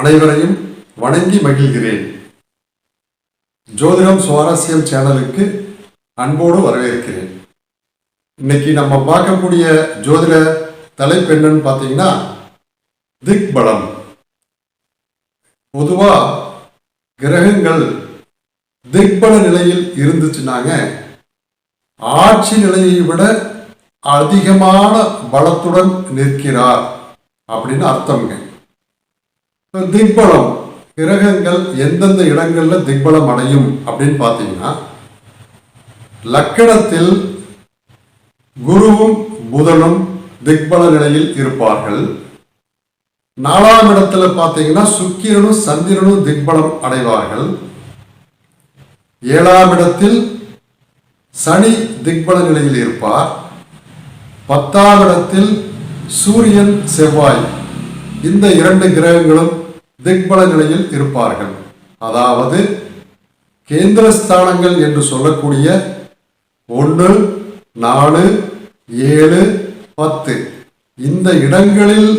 அனைவரையும் வணங்கி மகிழ்கிறேன். ஜோதிடம் சுவாரஸ்யம் சேனலுக்கு அன்போடு வரவேற்கிறேன். இன்னைக்கு நம்ம பார்க்கக்கூடிய ஜோதிட தலைப்பு என்னன்னு பார்த்தீங்கன்னா திக்பலம். பொதுவா கிரகங்கள் திக்பல நிலையில் இருந்துச்சுனாங்க ஆட்சி நிலையை விட அதிகமான பலத்துடன் நிற்கிறார் அப்படின்னு அர்த்தம்ங்க. திக்பலம் கிரகங்கள் எந்தெந்த இடங்கள்ல திக்பலம் அடையும் அப்படின்னு பார்த்தீங்கன்னா, லக்கணத்தில் குருவும் புதனும் திக்பல நிலையில் இருப்பார்கள். 4ஆம் இடத்துல பார்த்தீங்கன்னா சுக்கிரனும் சந்திரனும் திக்பலம் அடைவார்கள். 7ஆம் இடத்தில் சனி திக்பல நிலையில் இருப்பார். 10ஆம் இடத்தில் சூரியன் செவ்வாய் இந்த 2 கிரகங்களும் திக்பல நிலையில் இருப்பார்கள். அதாவது கேந்திரஸ்தானங்கள் என்று சொல்லக்கூடிய 1, 4, 7, 10 இந்த இடங்களில்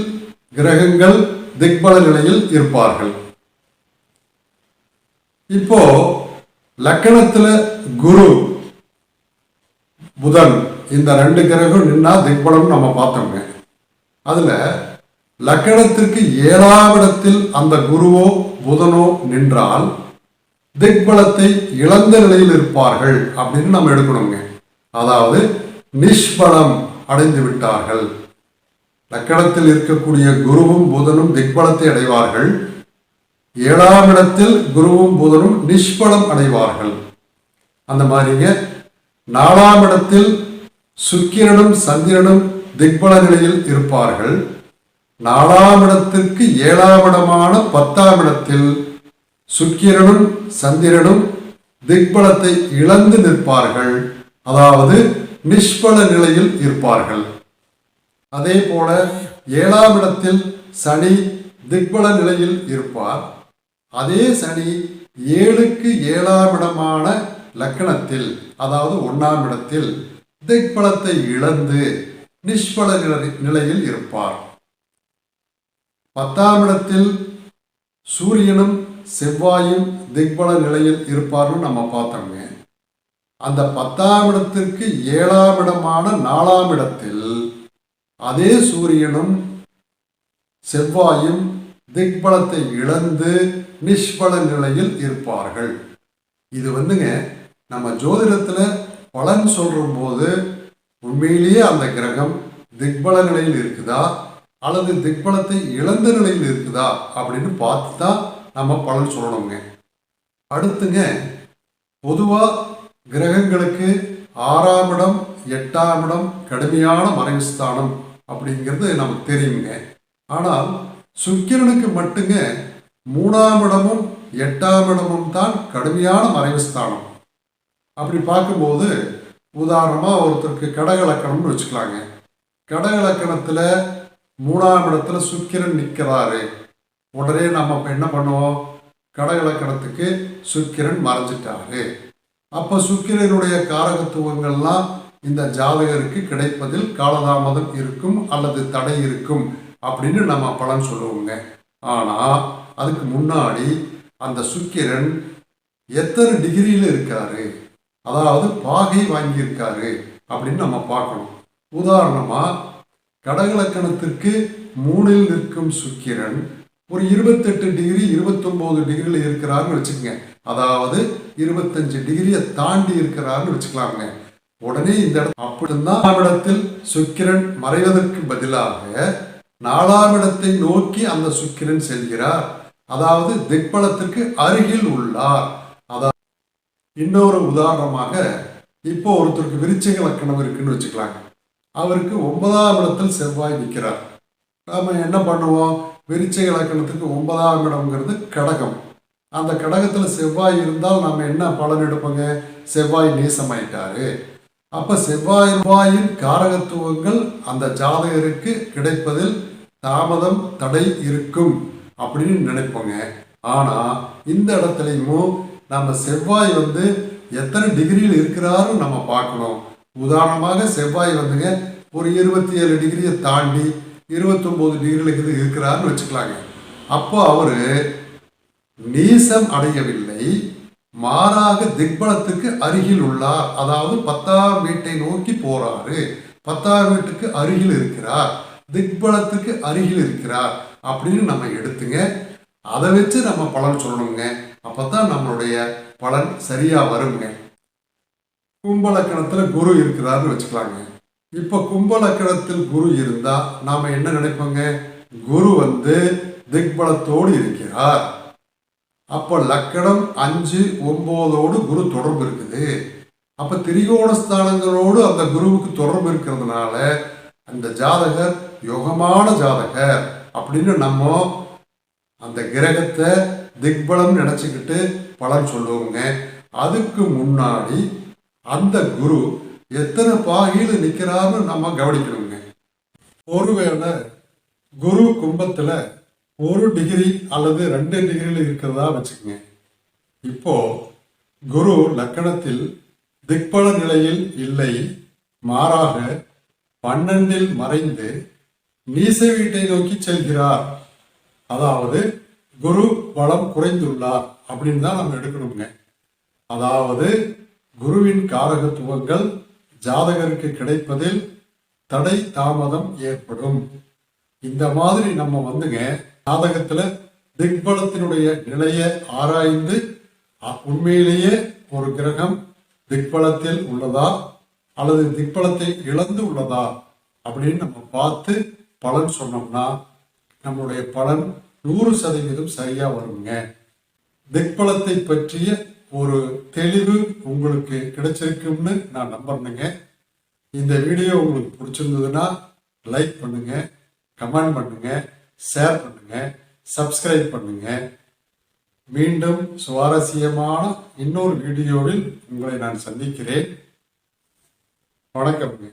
கிரகங்கள் திக்பல நிலையில் இருப்பார்கள். இப்போ லக்கணத்துல குரு புதன் இந்த 2 கிரகம் நின்னா திக்பலம் நம்ம பார்த்தோங்க. அதுல லக்கணத்திற்கு 7ஆம் இடத்தில் அந்த குருவோ புதனோ நின்றால் திக்பலத்தை இழந்த நிலையில் இருப்பார்கள் அப்படின்னு நம்ம எடுக்கணுங்க. அதாவது நிஷ்பலம் அடைந்து விட்டார்கள். லக்கணத்தில் இருக்கக்கூடிய குருவும் புதனும் திக்பலத்தை அடைவார்கள். 7ஆம் இடத்தில் குருவும் புதனும் நிஷ்பலம் அடைவார்கள். அந்த மாதிரிங்க 4ஆம் இடத்தில் சுக்கிரனும் சந்திரனும் திக்பல நிலையில் இருப்பார்கள். 4ஆம் இடத்திற்கு 7ஆம் இடமான 10ஆம் இடத்தில் சுக்கிரனும் சந்திரனும் திக்பலத்தை இழந்து நிற்பார்கள். அதாவது நிஷ்பல நிலையில் இருப்பார்கள். அதே போல 7ஆம் இடத்தில் சனி திக்பல நிலையில் இருப்பார். அதே சனி 7க்கு 7ஆம் இடமான லக்கணத்தில் அதாவது 1ஆம் இடத்தில் திக்பலத்தை இழந்து நிஷ்பல நிலையில் இருப்பார். 10ஆம் இடத்தில் சூரியனும் செவ்வாயும் திக்பல நிலையில் இருப்பார்னு நம்ம பார்த்தோங்க. அந்த 10ஆம் இடத்திற்கு 7ஆம் இடமான 4ஆம் இடத்தில் அதே சூரியனும் செவ்வாயும் திக்பலத்தை இழந்து நிஷ்பல நிலையில் இருப்பார்கள். இது வந்துங்க நம்ம ஜோதிடத்துல பலன் சொல்ற போது உண்மையிலேயே அந்த கிரகம் திக்பல நிலையில் இருக்குதா அல்லது திக்பலத்தை இழந்த நிலையில் இருக்குதா அப்படின்னு பார்த்து தான் நம்ம பலன் சொல்லணுங்க. அடுத்துங்க பொதுவா கிரகங்களுக்கு 6ஆம் இடம் 8ஆம் இடம் கடுமையான மறைவு ஸ்தானம் அப்படிங்கிறது நமக்கு தெரியுங்க. ஆனால் சுக்கிரனுக்கு மட்டுங்க 3ஆம் இடமும் 8ஆம் இடமும் தான் கடுமையான மறைவு ஸ்தானம். அப்படி பார்க்கும்போது உதாரணமா ஒருத்தருக்கு கடக லக்கணம்னு வச்சுக்கலாங்க. கடக லக்கணத்துல 3ஆம் இடத்துல சுக்கிரன் நிற்கிறாரு. உடனே நம்ம என்ன பண்ணுவோம், கடக லக்கணத்துக்கு சுக்கிரன் மறைஞ்சிட்டாரு. அப்ப சுக்கிரனுடைய காரகத்துவங்கள்லாம் இந்த ஜாதகருக்கு கிடைப்பதில் காலதாமதம் இருக்கும் அல்லது தடை இருக்கும் அப்படின்னு நம்ம பலன் சொல்லுவோங்க. ஆனா அதுக்கு முன்னாடி அந்த சுக்கிரன் எத்தனை டிகிரியில இருக்காரு, அதாவது பாகை வாங்கியிருக்காரு அப்படின்னு நம்ம பார்க்கணும். உதாரணமா கடகலக்கணத்திற்கு 3இல் நிற்கும் சுக்கிரன் ஒரு 28 டிகிரி 29 டிகிரியில் இருக்கிறாருன்னு வச்சுக்கோங்க. அதாவது 25 டிகிரியை தாண்டி இருக்கிறாருன்னு வச்சுக்கலாங்க. உடனே இந்த இடம் அப்படிதான் இடத்தில் சுக்கிரன் மறைவதற்கு பதிலாக 4ஆம் இடத்தை நோக்கி அந்த சுக்கிரன் செல்கிறார். அதாவது திக்பலத்திற்கு அருகில் உள்ளார். அதாவது இன்னொரு உதாரணமாக இப்போ ஒருத்தருக்கு விருச்சிக லக்கணம் இருக்குன்னு வச்சுக்கலாங்க. அவருக்கு 9ஆம் இடத்தில் செவ்வாய் நிற்கிறார். நாம என்ன பண்ணுவோம், விருச்சிக லக்கணத்துக்கு 9ஆம் இடம்ங்கிறது கடகம். அந்த கடகத்துல செவ்வாய் இருந்தால் நாம என்ன பலன் எடுப்போங்க, செவ்வாய் நேசமாயிட்டாரு. அப்ப செவ்வாயின் காரகத்துவங்கள் அந்த ஜாதகருக்கு கிடைப்பதில் தாமதம் தடை இருக்கும் அப்படின்னு நினைப்போங்க. ஆனா இந்த இடத்துலையும் நம்ம செவ்வாய் எத்தனை டிகிரியில் இருக்கிறாரும் நம்ம பார்க்கணும். உதாரணமாக செவ்வாய் ஒரு 27 டிகிரியை தாண்டி 29 டிகிரியில் இருக்கிறாருன்னு வச்சுக்கலாங்க. அப்போ அவரு நீசம் அடையவில்லை, மாறாக திக்பலத்துக்கு அருகில் உள்ளார். அதாவது 10ஆம் வீட்டை நோக்கி போறாரு, 10ஆம் வீட்டுக்கு அருகில் இருக்கிறார், திக்பலத்துக்கு அருகில் இருக்கிறார் அப்படின்னு நம்ம எடுத்துங்க. அதை வச்சு நம்ம பலன் சொல்லணுங்க. அப்பதான் நம்மளுடைய பலன் சரியா வருங்க. கும்பலக்கணத்துல குரு இருக்கிறாருன்னு வச்சுக்கலாங்க. இப்ப கும்பலக்கணத்தில் குரு இருந்தா நாம என்ன நினைப்போங்க? குரு திக்பலத்தோடு இருக்கிறார். அப்ப லக்கணம் 5, 9ஓடு குரு தொடர்பு இருக்குது. அப்ப திரிகோண ஸ்தானங்களோடு அந்த குருவுக்கு தொடர்பு இருக்கிறதுனால அந்த ஜாதகர் யோகமான ஜாதகர் அப்படின்னு நம்ம அந்த கிரகத்தை திக்பலம் நினைச்சுக்கிட்டு பலன் சொல்லுவோங்க. அதுக்கு முன்னாடி அந்த குரு எத்தனை பாகையில் நிற்கிறாருன்னு நம்ம கவனிக்கணுங்க. ஒருவேளை குரு கும்பத்துல 1 டிகிரி அல்லது 2 டிகிரியில் இருக்கிறதா வச்சுக்கோங்க. இப்போ குரு லக்கணத்தில் திக்பல நிலையில் இல்லை, மாறாக 12இல் மறைந்து நீச வீட்டை நோக்கி செல்கிறார். அதாவது குரு பலம் குறைந்துள்ளார் அப்படின்னு தான் நம்ம எடுக்கணுங்க. அதாவது குருவின் காரகத்துவங்கள் ஜாதகருக்கு கிடைப்பதில் தடை தாமதம் ஏற்படும். இந்த மாதிரி நம்ம ஜாதகத்துல திக்பலத்தினுடைய நிலையை ஆராய்ந்து உண்மையிலேயே ஒரு கிரகம் திக்பலத்தில் உள்ளதா அல்லது திக்பலத்தை இழந்து உள்ளதா அப்படின்னு நம்ம பார்த்து பலன் சொன்னோம்னா நம்மளுடைய பலன் 100% சரியா வருங்க. திக்பலத்தை பற்றிய ஒரு தெளிவு உங்களுக்கு கிடைச்சிருக்கும்னு நான் நம்புறேங்க. இந்த வீடியோ உங்களுக்கு பிடிச்சிருந்ததுன்னா லைக் பண்ணுங்க, கமெண்ட் பண்ணுங்க, ஷேர் பண்ணுங்க, சப்ஸ்கிரைப் பண்ணுங்க. மீண்டும் சுவாரஸ்யமான இன்னொரு வீடியோவில் உங்களை நான் சந்திக்கிறேன். வணக்கம்ங்க.